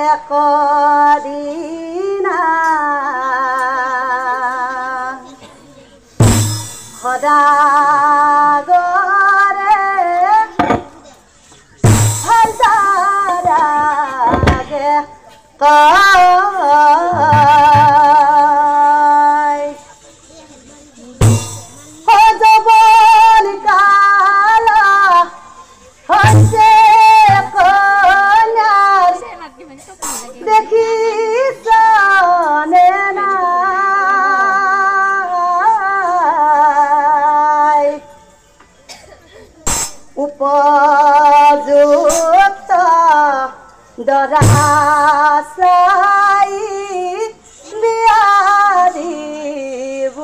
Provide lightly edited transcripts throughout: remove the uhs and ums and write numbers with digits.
একদিনা সদাগৰে হাজাৰাগে কয় যৌৱন কাল হৈছে কন্যাৰ দেখিছনে নাই উপযুক্ত দৰা চাই বিয়া দিব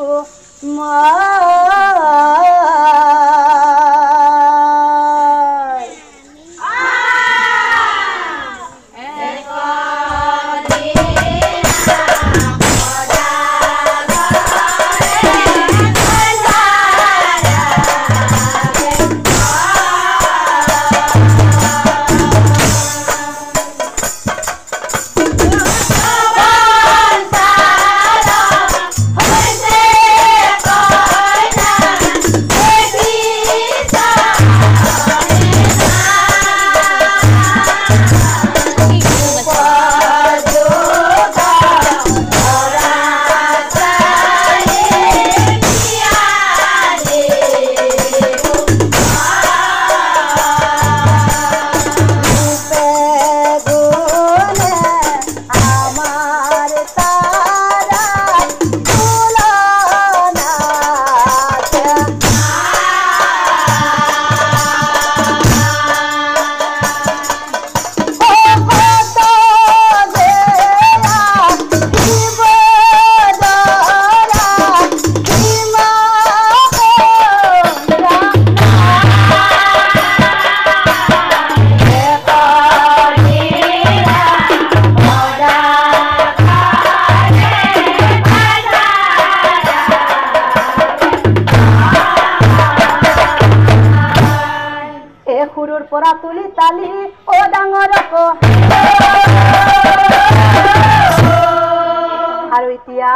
সুৰুৰ পৰা তুলি তালি ও ডাঙৰক আৰু এতিয়া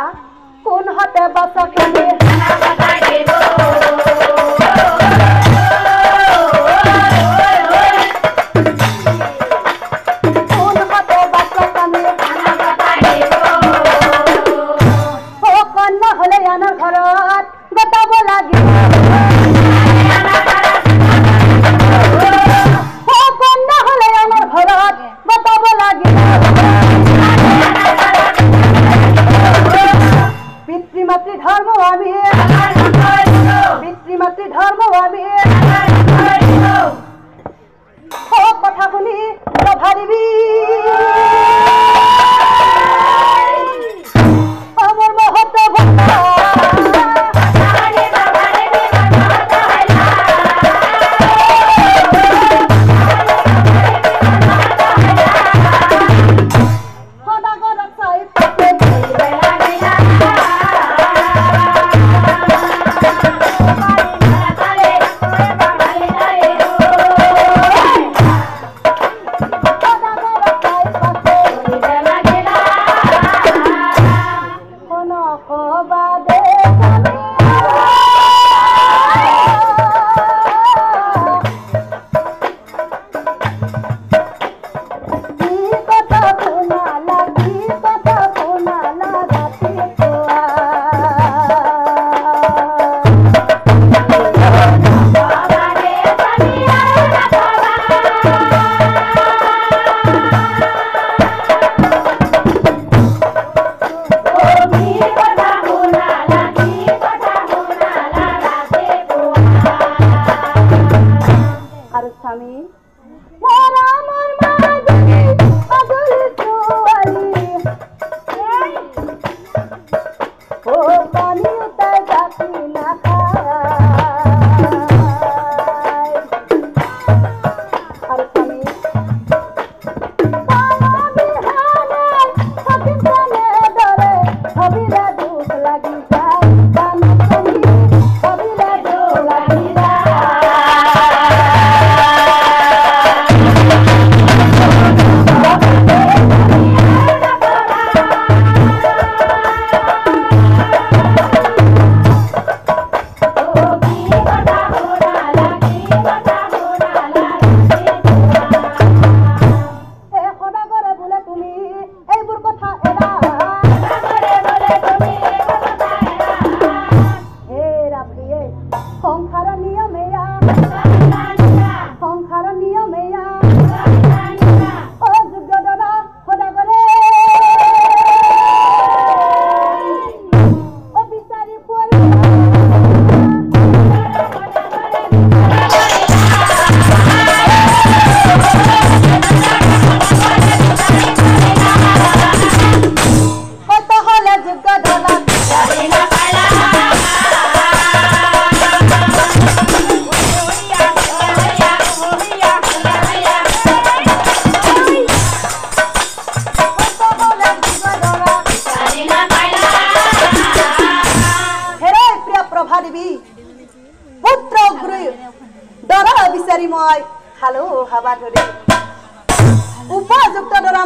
কোন হতে বাসকানে কোন হতে বাসকানে ও কন্যা হলে আনৰ ঘৰত গতাব লাগিব কন্যা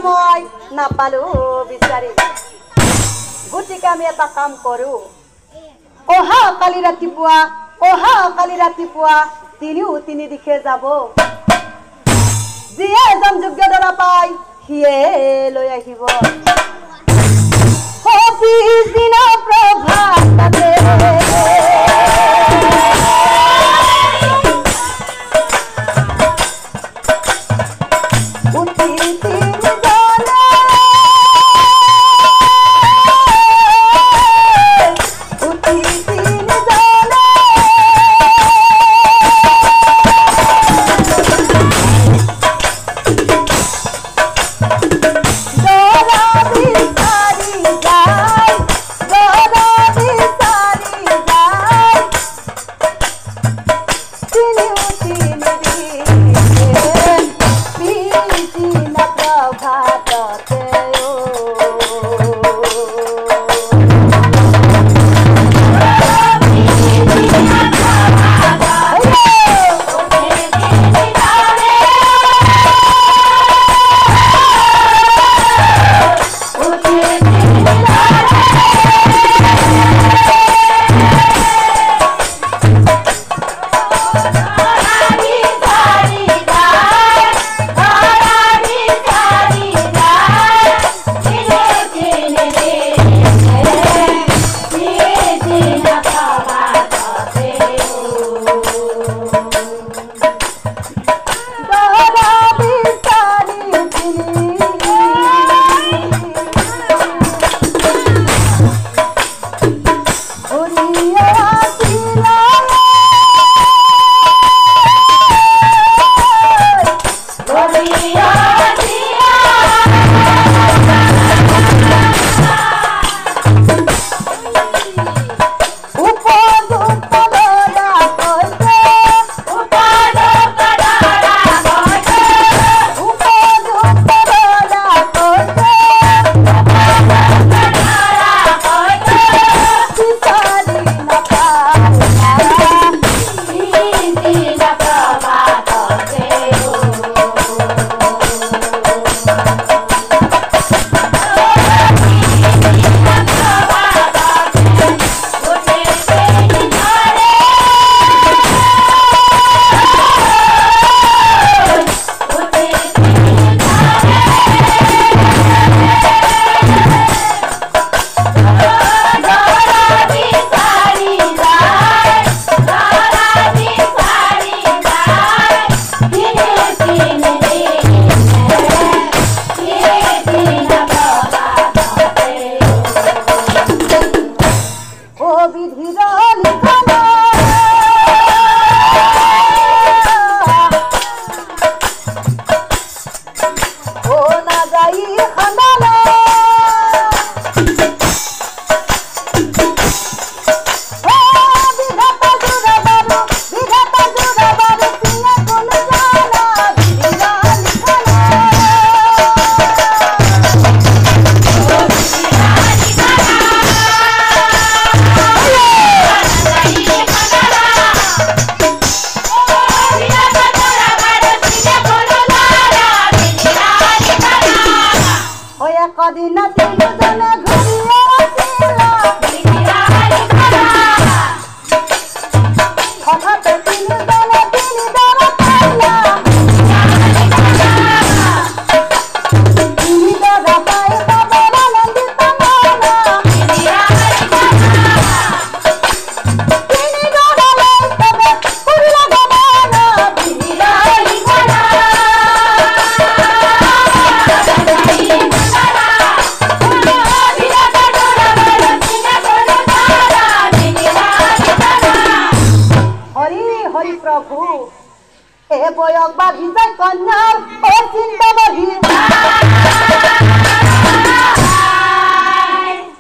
মই নাপালো বিচাৰি গতিকে আমি এটা কাম কৰো অহা কালি ৰাতিপুৱা তিনি দিশে যাব যিয়ে এজন যোগ্য দৰা পাই সিয়ে লৈ আহিব পিছদিনা প্ৰভাততে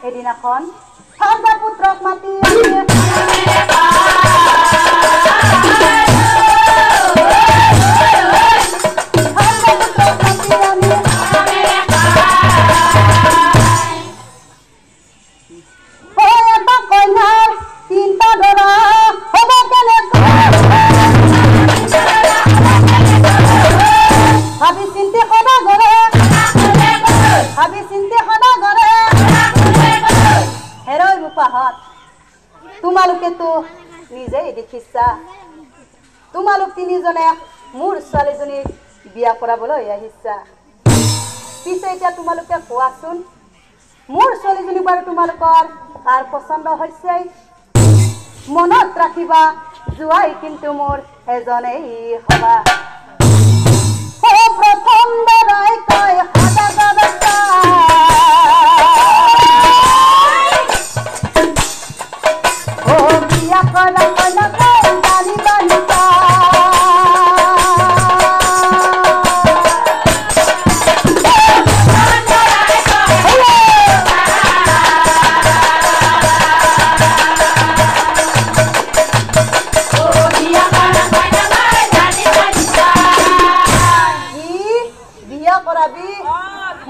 এদিনাখন পুত্ৰক মাতি ভাবি চিন্তি সদা গৰে তোমালোকেতো নিজেই দেখিছা তোমালোক তিনিজনে মোৰ ছোৱালীজনীক বিয়া কৰাবলৈ আহিছা পিছে এতিয়া তোমালোকে কোৱাচোন মোৰ ছোৱালীজনী বাৰু তোমালোকৰ কাৰ পছন্দ হৈছে মনত ৰাখিবা জোৱাই কিন্তু মোৰ এজনেই হবা প্ৰথম দৰাই কয় সদাগৰতা ও বিয়া কৰা কইনাকে জানি জানিছা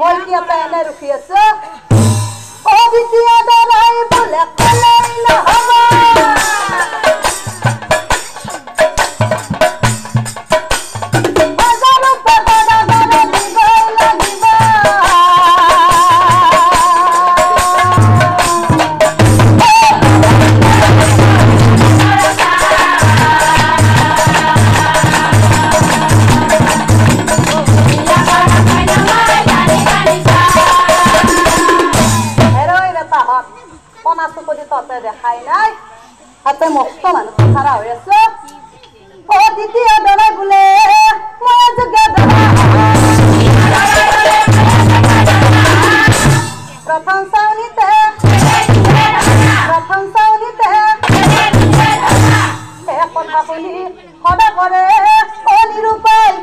মই কি আপা এনে ৰখি আছো ও বিটিয়া দৰাই বোলে কলেই নহব দেখাই নাই হাতে মস্ত মানুহ খাৰা হৈ আছে ও দ্বিতীয় দৰা বোলে মই যোগে দৰা প্ৰথম চাউনিতে এই কথা শুনি সদা কৰে ও নিৰূপায়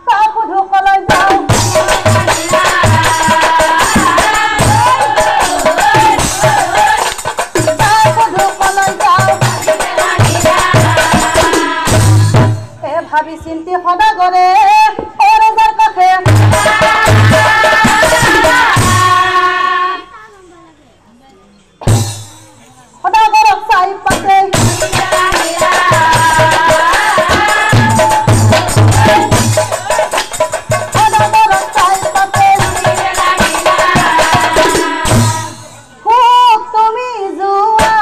সাধুকলৈ যাওঁ ভাবি চিন্তি সদা কৰে অৰজাৰ কাষে সদাগৰক চাই পাতে সদাগৰক চাই পাতে খুব তুমি যোৱা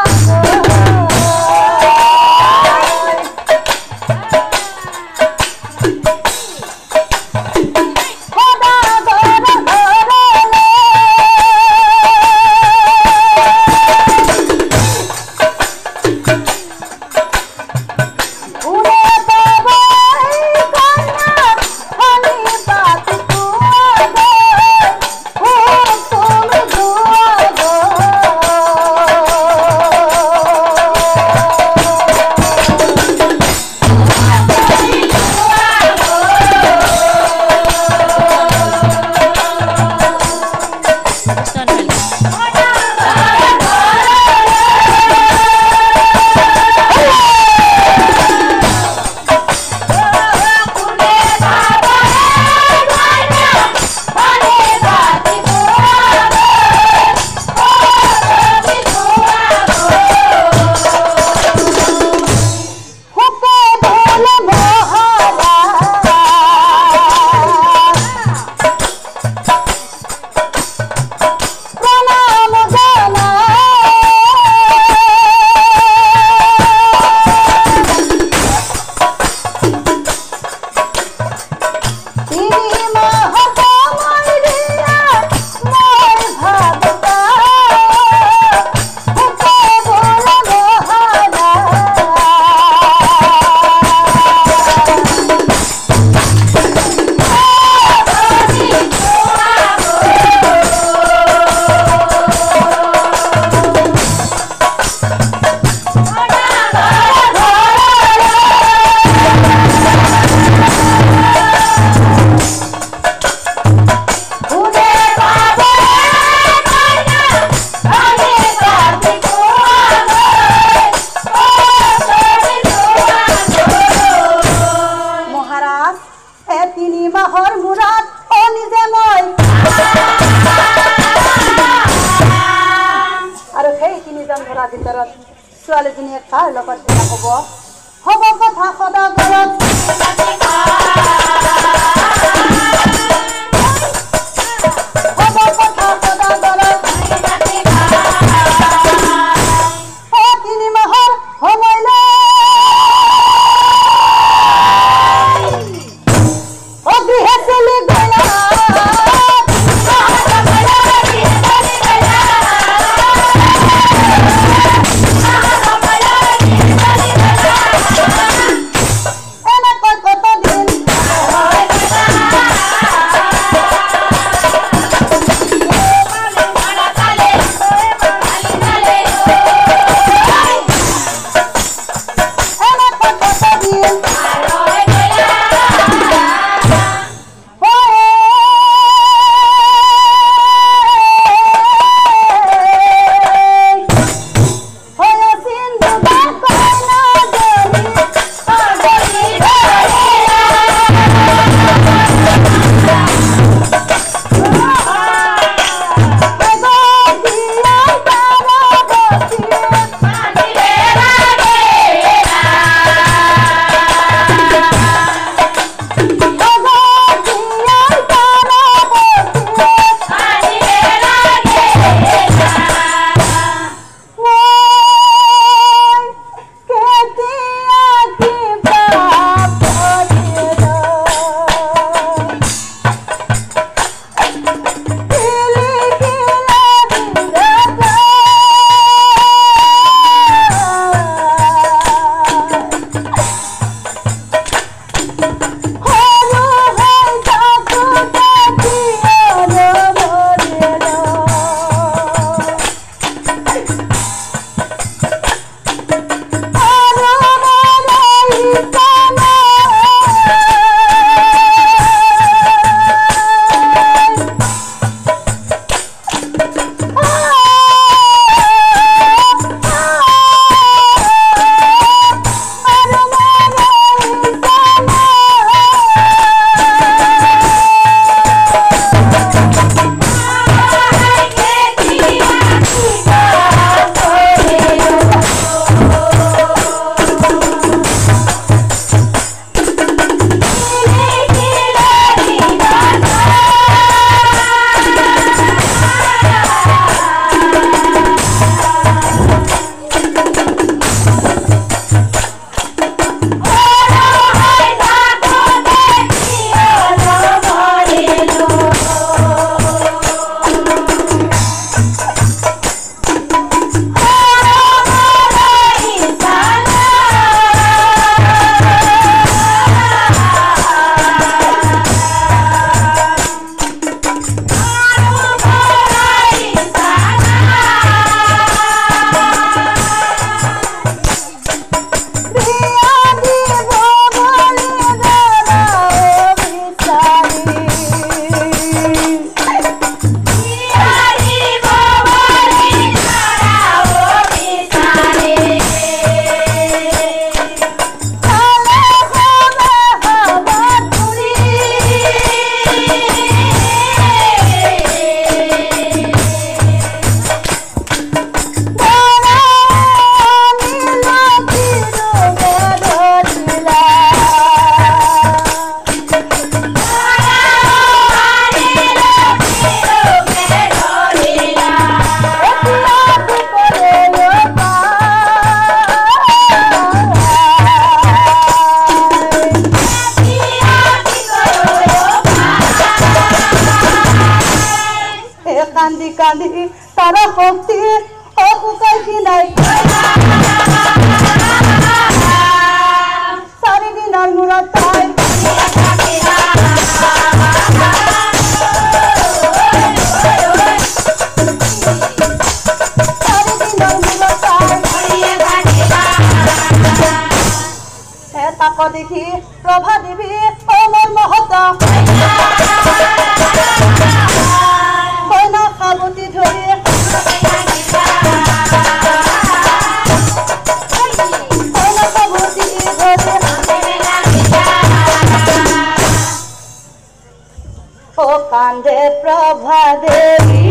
ছোৱালীজনীয়ে কাৰ লগত বিয়া হ'ব হ'ব কথা সদাগৰত হ'ব কথা সদাগৰত কান্দি কান্দি তারা ভক্তি অকুকাই কি নাই সারিদিনার মুরাদ তাই তাক দেখি প্রভা দেবী অমর মহত কইনা খাবতি ধরে কইনা খাবতি ধরে ও কান্দে প্রভা দেবী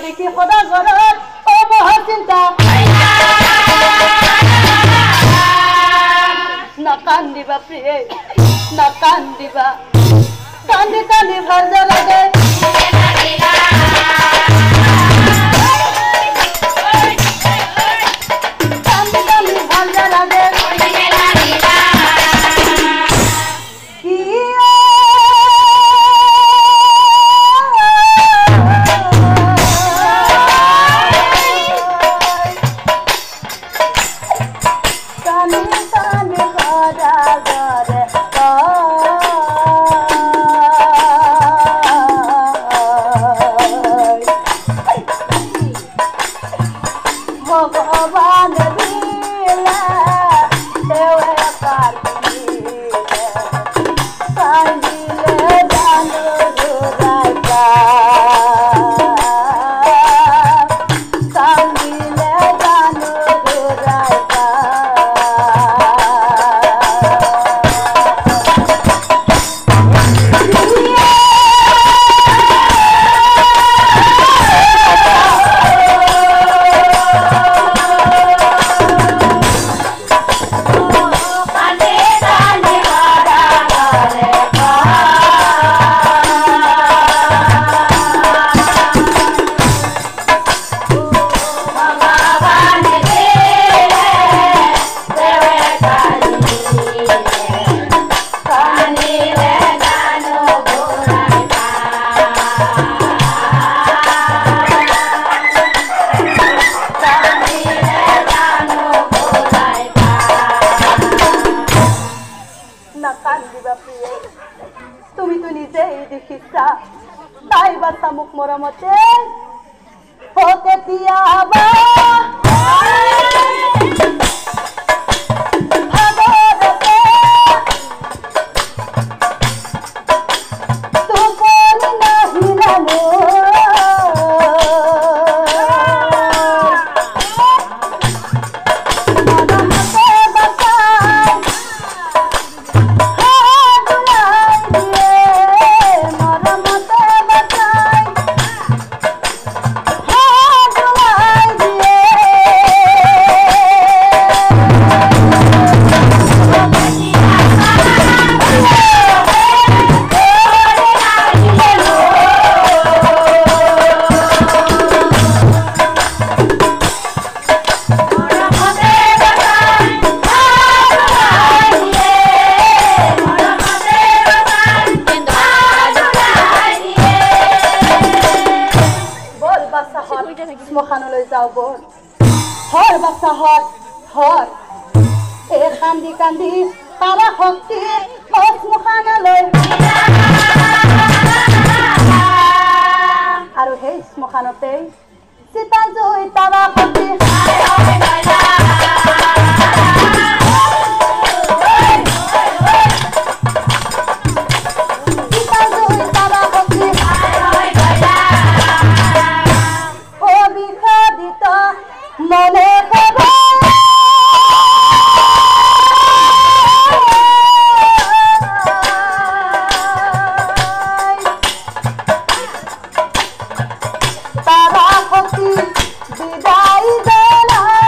দেখি খোদা ঘরের ও মহা চিন্তা না কান্দিবা প্রিয়ে না কান্দিবা কান্দি কান্দি ভালো লাগে কান্দি কান্দি ভালো লাগে মতে হতে দিয়াবা শ্মশানলৈ যাওঁ বল হৰ বাচ্চাহঁত হৰ এই কান্দি কান্দি পাৰা শক্তি শ্মশানলৈ আৰু সেই শ্মশানতেই চিতা জুই তাৰা শক্তি মনে তাৰা শক্তি বিদায় দেনা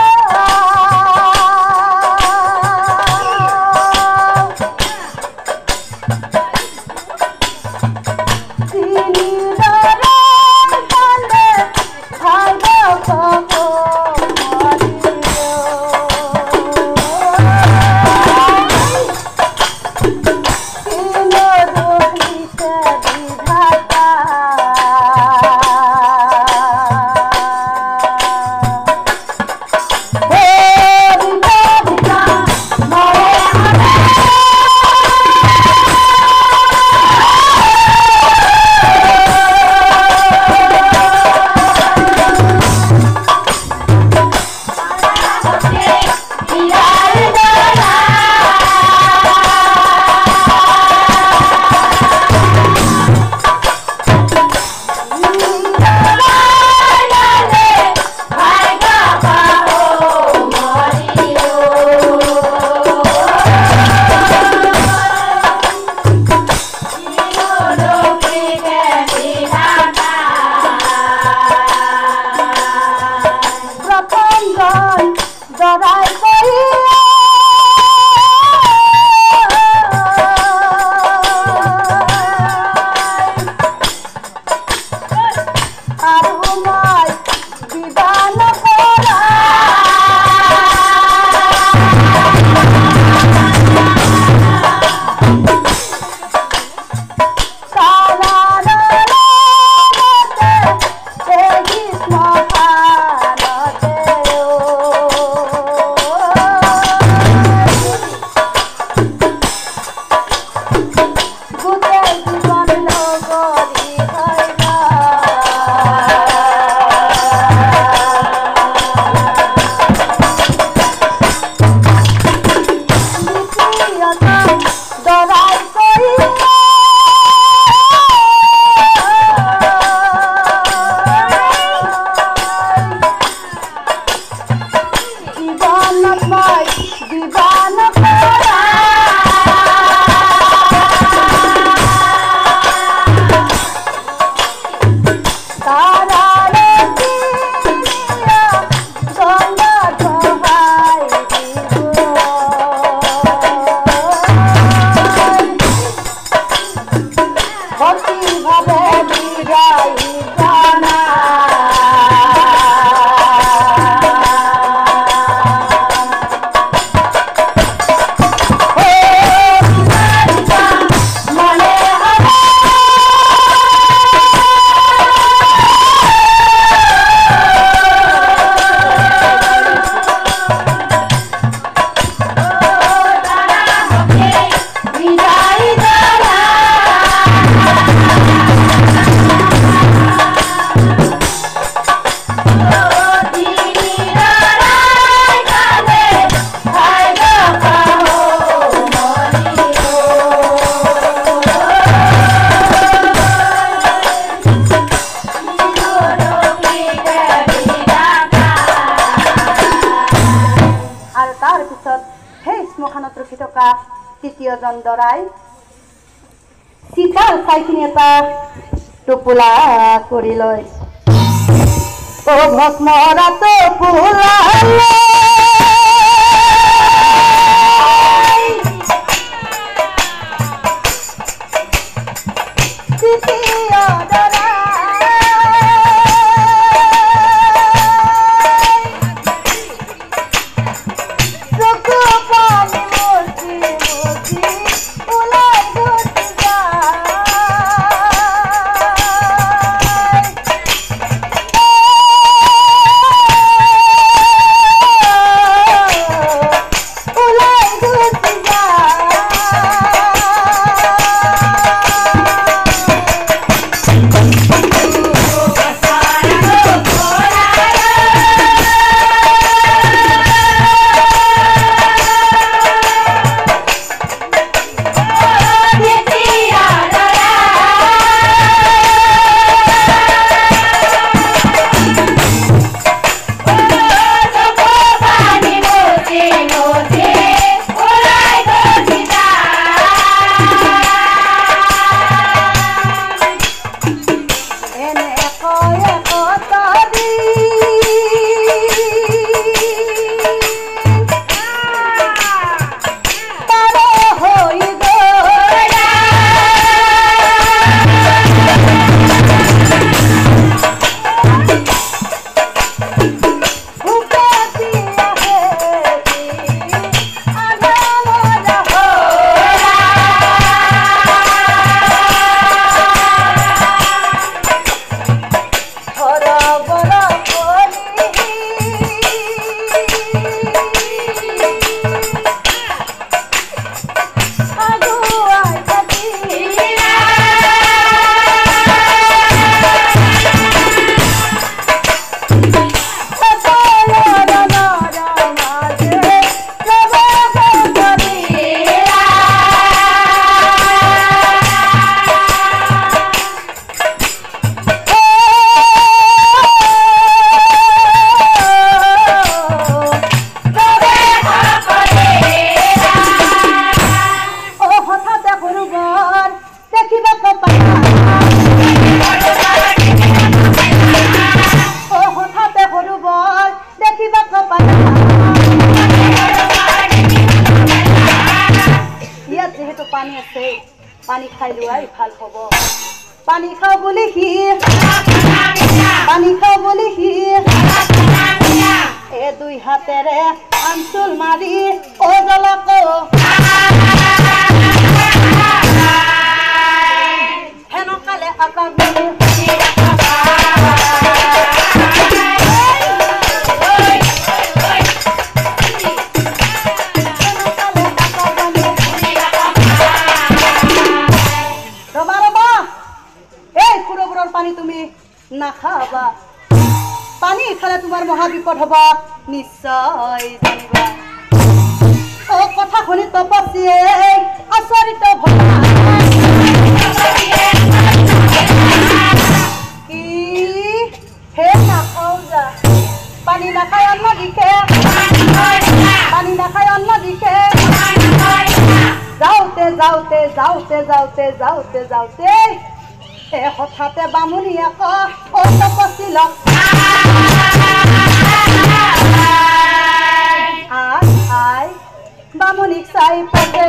তৃতীয়জন দৰাই চিতাৰ চাইখিনি এটা টোপোলা কৰি লয় ও ভস্মৰা টোপোলা পানী খাই লোৱাই ভাল হ'ব পানী খাও বুলি সি এ দুই হাতেৰে আঞ্চুল মাৰি ও জলক হেনকালে আকাশ নাখাবা পানী খালে তোমাৰ মহা বিপদ হবা নিশ্চয় জানিবা ও কথা শুনি তপস্যে আচৰিত কি হে নাখাও যা পানী নাখায় অন্ন দিখে যাওঁতে হঠাতে বামুণী আকৌ তপছিল আই বামুণীক চাই পাতে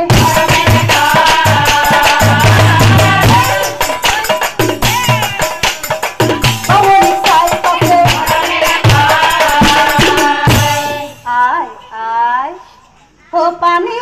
আই ও পানী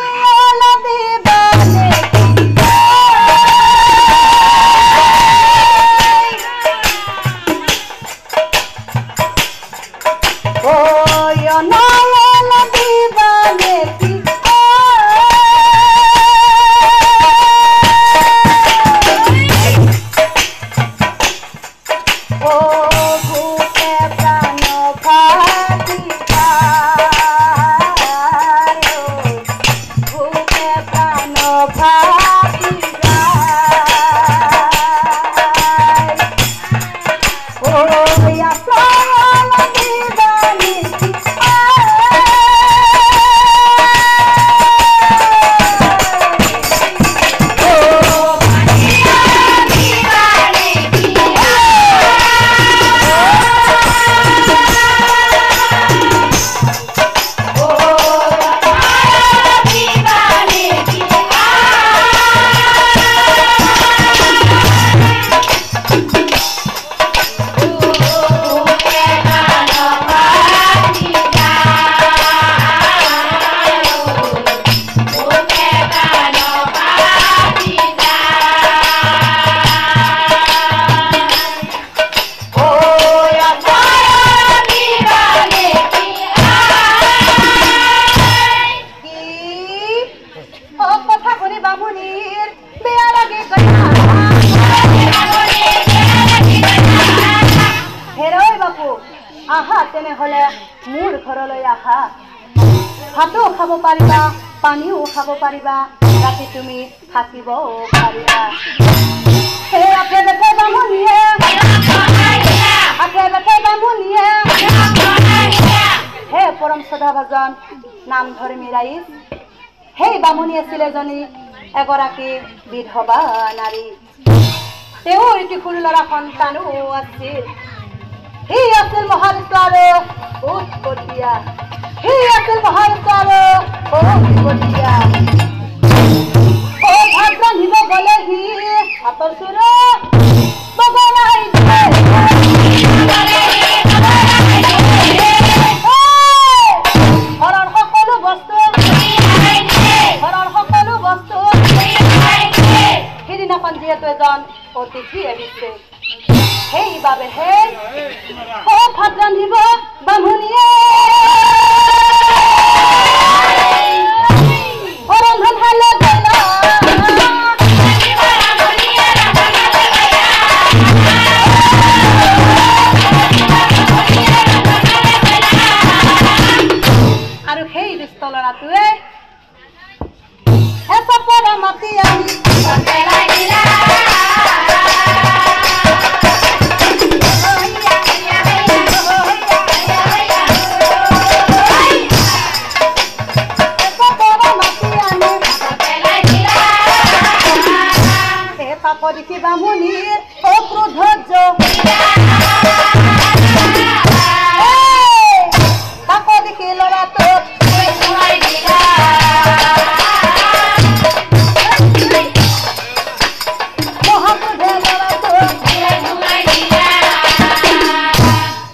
বাপু আহা তেনেহলে মোৰ ঘৰলৈ আহা ভাতো খাব পাৰিবা পানীও খাব পাৰিবা ৰাতি তুমি থাকিবও পাৰিবা সেই আঠে বেঠে বামুণীয়ে হে পৰম শ্ৰদ্ধাভাজন নামধৰ্মী ৰাইজ সেই বামুণী আছিল এগৰাকী বিধৱা নাৰী তেওঁৰ এটি সৰু ল'ৰা সন্তানো আছিল সি আছিল মহাবিত্ত আৰু উৎপতীয়া ভাত ৰান্ধিব গলে সি হাতৰ চোৰ ঘৰৰ সকলো বস্তু সিদিনাখন যিহেতু এজন অতিথি আহিছে সেইবাবেহে ভাত ৰান্ধিব বামুণীয়ে আৰু সেই দুষ্ট ল'ৰাটোৱে এচাপৰা মাতি আনি দেখি বামুণীৰ অক্ৰোধ তাক দেখি ল'ৰাটো মহাক্ৰোধে ল'ৰাটো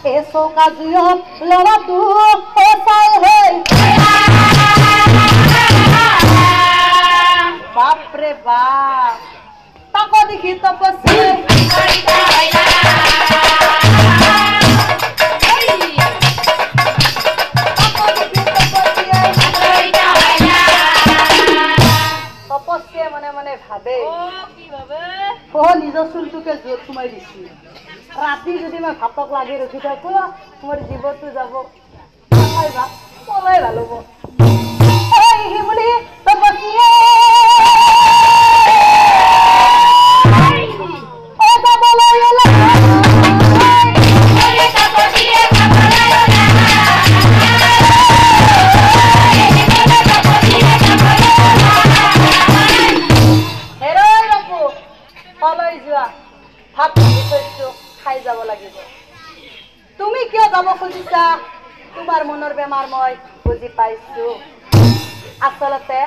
এই চৌকা জুইত ল'ৰাটো চাই হৈ বাপৰে বাপ তাক দেখি তপস্যা মনে মনে ভাবে নিজৰ চুলটোকে জোৰ সোমাই দিছি ৰাতি যদি মই ভাতক লাগি ৰখি থাকো মোৰ জীৱনটো যাব পলাই ভাল হ'ব বুলি তপস্যা খাই যাব লাগিব তুমি কিয় যাব খুজিছা তোমাৰ মনৰ বেমাৰ মই বুজি পাইছো আচলতে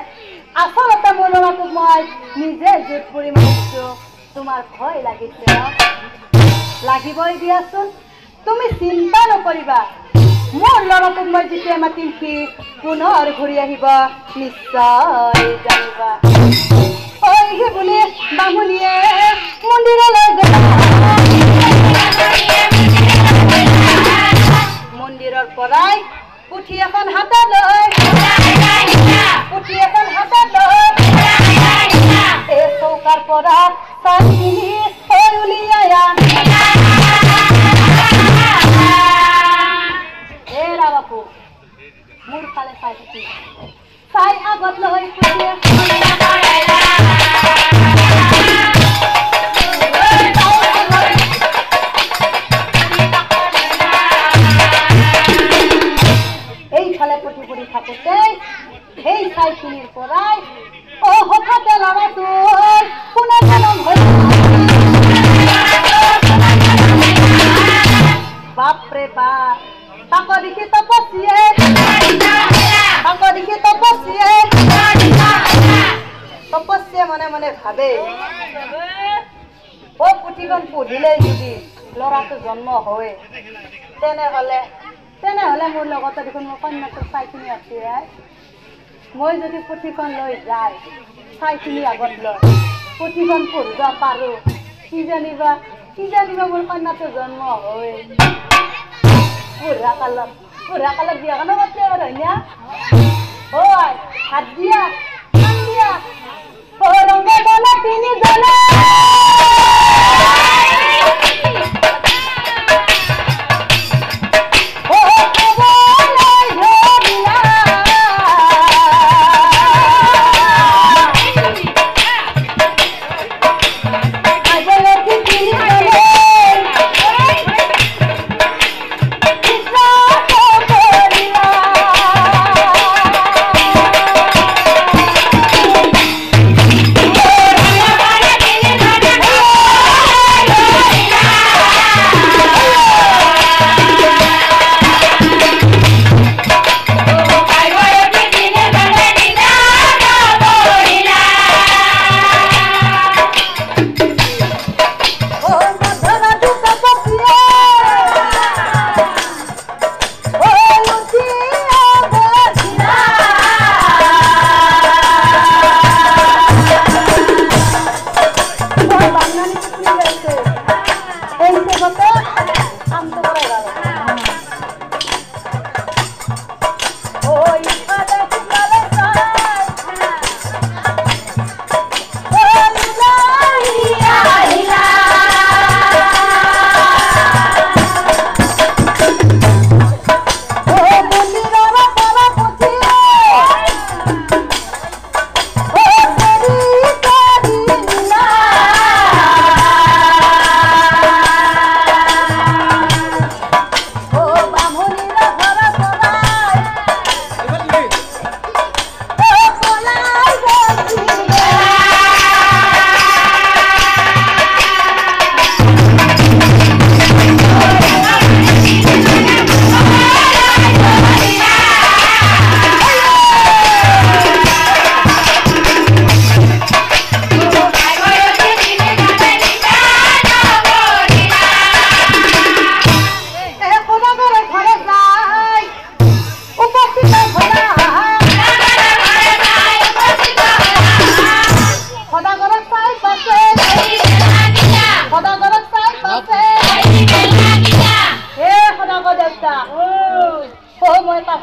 মোৰ ল'ৰাটোক মই নিজে জোৰ পৰি মাৰিছো তোমাৰ ভয় লাগিছে লাগিবই দিয়াচোন তুমি চিন্তা নকৰিবা মোৰ ল'ৰাটোক মই যেতিয়া মাতিম সি পুনৰ ঘূৰি আহিব নিশ্চয় জানিবা বুলি বামুণীয়ে মন্দিৰলৈ গ'ল মন্দিৰৰ পৰাই পুথি এখন হাতত লৈ এই চৌকাৰ পৰা চাইখিনি উলিয়াই এৰা বাপু মোৰ ফালে চাই থাকি চাই আগত লৈ এইফালে পুথি পঢ়ি থাকোতে সেই চাইখিনিৰ পৰাই হঠাতে ল'ৰাটোৰ পুনৰ্জনম হৈ বাপৰে বাপ তাক দেখি তপস্যাই মনে মনে ভাবে পুথিখন পঢ়িলেই যদি ল'ৰাটো জন্ম হয় তেনেহ'লে মোৰ লগতে দেখোন মোৰ কন্যাটোৰ চাইখিনি আছে মই যদি পুথিখন লৈ যাই চাইখিনি আগত লৈ পুথিখন পঢ়িব পাৰো কি জানিবা মোৰ কন্যাটো জন্ম হয় বুঢ়া কালত বিয়াখনো পাতে আৰু হয়না হাত দিয়া ৰঙে বনা তিনি জনে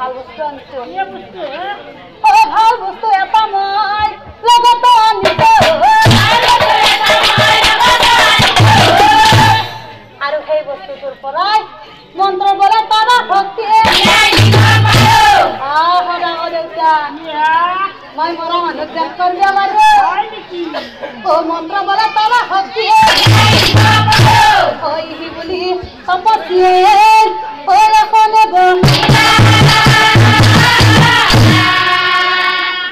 ভাল বস্তু আনিছো ভাল বস্তু এটা মই লগত আনিছো আৰু সেই বস্তুটোৰ পৰাই মন্ত্ৰ বলে তাৰা শক্তি দেউতা মই মৰা মানুহ ত্যাগ কৰিব পাৰো মন্ত্ৰ বলে তাৰা শক্তি বুলি তপস্যে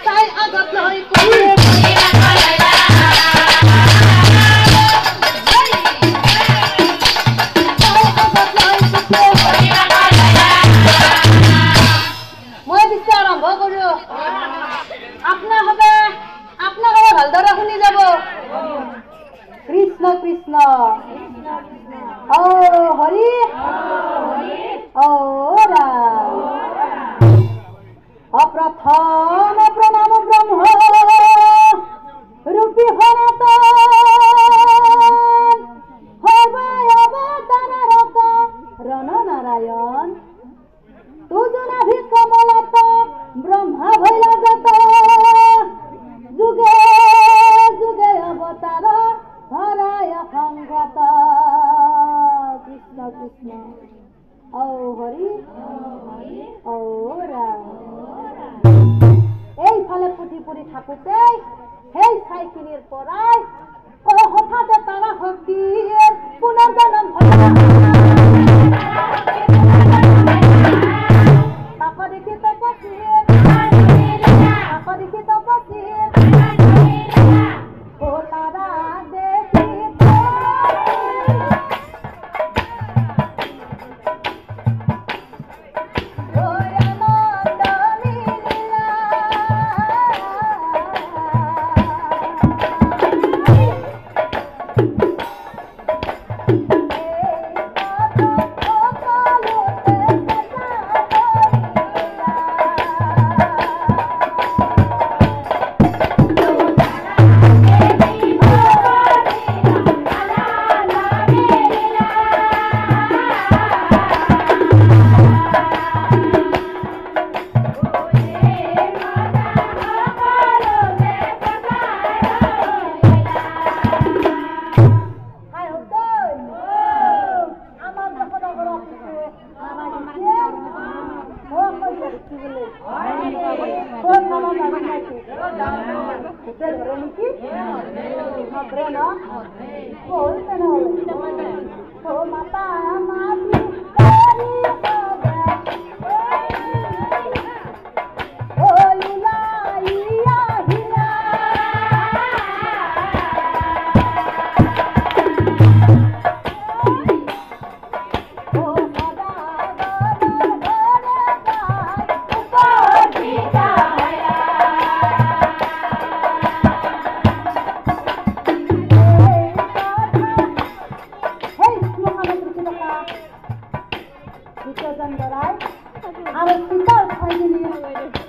তাই আগত লৈ মই পিছে আৰম্ভ কৰো আপোনাৰ হবে ভালদৰে শুনি যাব কৃষ্ণ কৃষ্ণ ও হরি ও রাম অপ্রথম প্রণাম ব্রহ্ম রূপী সনাতন সর্বায় অবতারক রণনারায়ণ তুজনাভি কমলত ব্রহ্মা ভৈলা যত যুগে যুগে অবতার ধরায় সংঘাত কৃষ্ণ কৃষ্ণ ও হরি ও রাম এইফালে পুথি পঢ়ি থাকোতে সেই ঠাইখিনিৰ পৰাই হঠাতে তাৰা শক্তিয়ে পুনৰ্জন্ম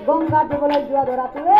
গঙ্গা দেবলৈ যোৱা দৰাটোৱে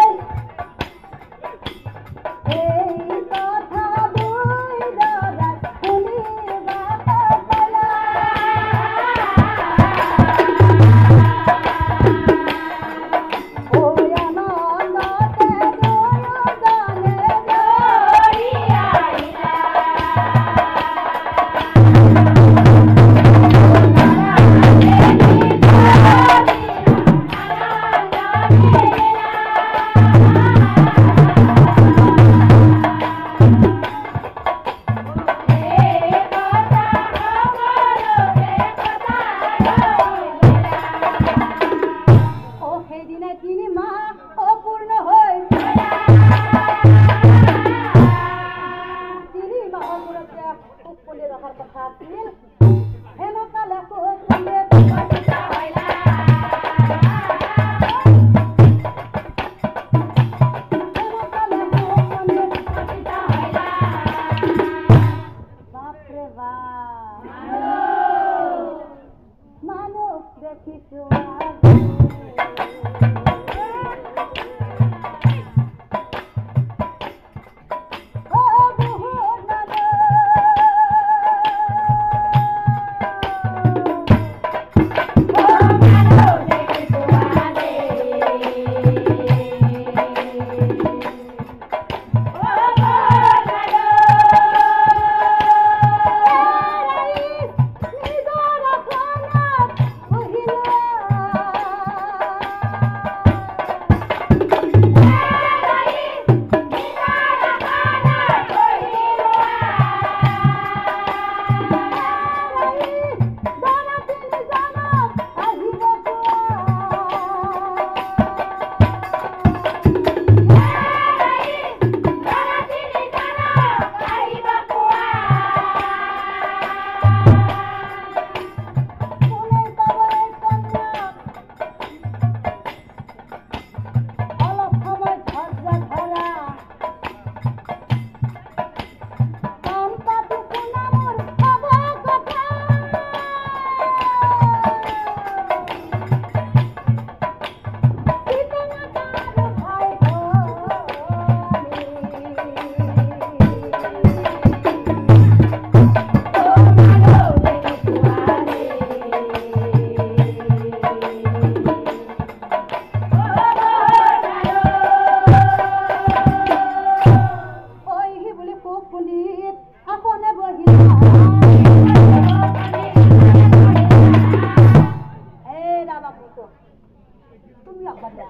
বাবা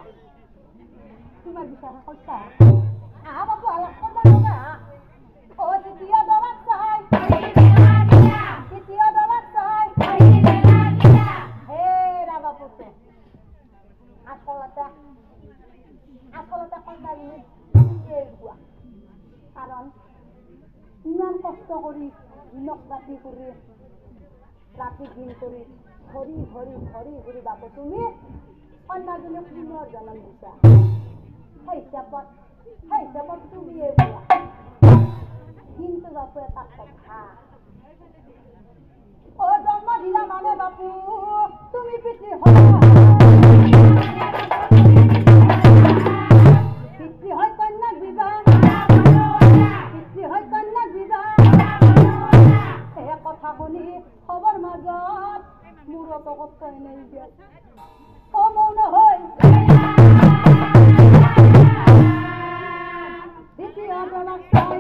তোমার বিষয় কইতা আহা বাবু আলাপ করবা না ও দ্বিতীয় দলাত চাই দ্বিতীয় দলাত চাই হে রাবা পুতে আসলতা কইতা গুয়া কারণ ইমান কষ্ট করি দিনক রাতি করে রাতি দিন করে ঘড়ি ঘড়ি ঘড়ি ঘড়ি বাবু তুমি অন্যজনে পুনৰ জন্ম দিছা সেই হিচাপত তুমি গুয়া কিন্তু বাপু এটা কথা ও জন্ম দিলা মানে বাপু তুমি পিতৃ হয় কন্যাক দিবা পিতৃ হয় কন্যাক দিবা সেই কথা শুনি খবৰ মাজত মূৰত কষ্ট নাই দিয়া ও মৌন হৈ দ্বিতীয় জনক চাই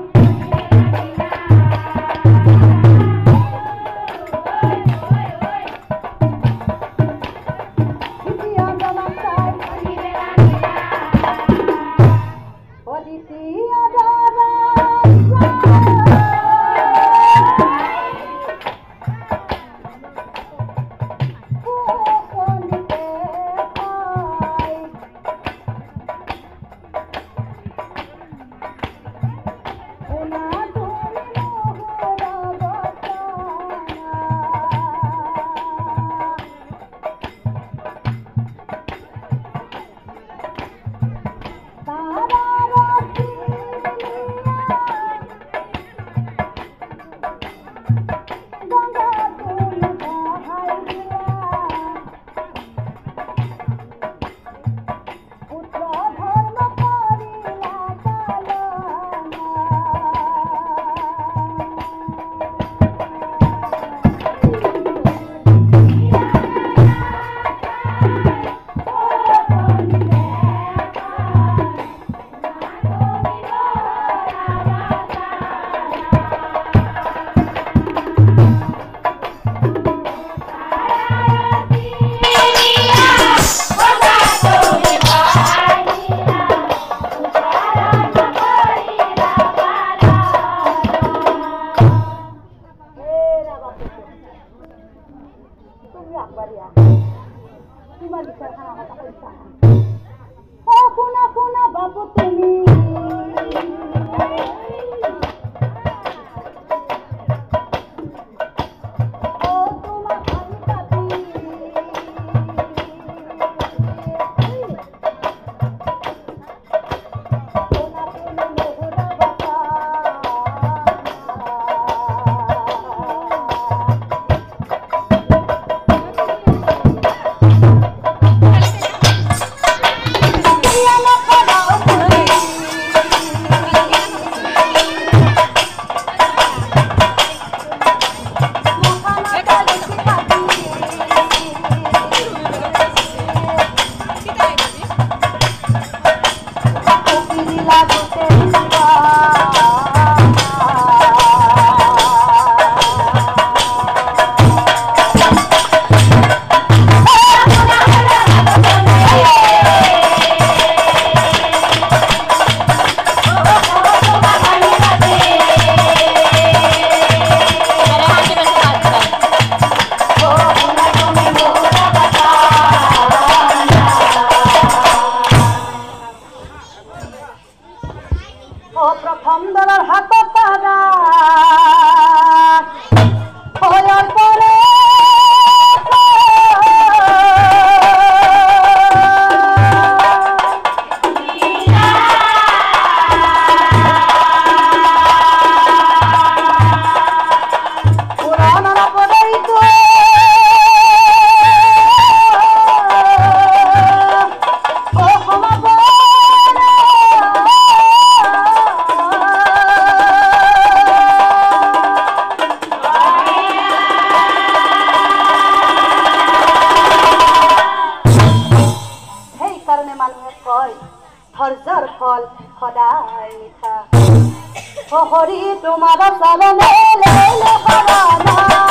ধৈৰ্যৰ ফল সদায় মিঠা হৰি তোমাৰ চৰণে লৈলে শৰণা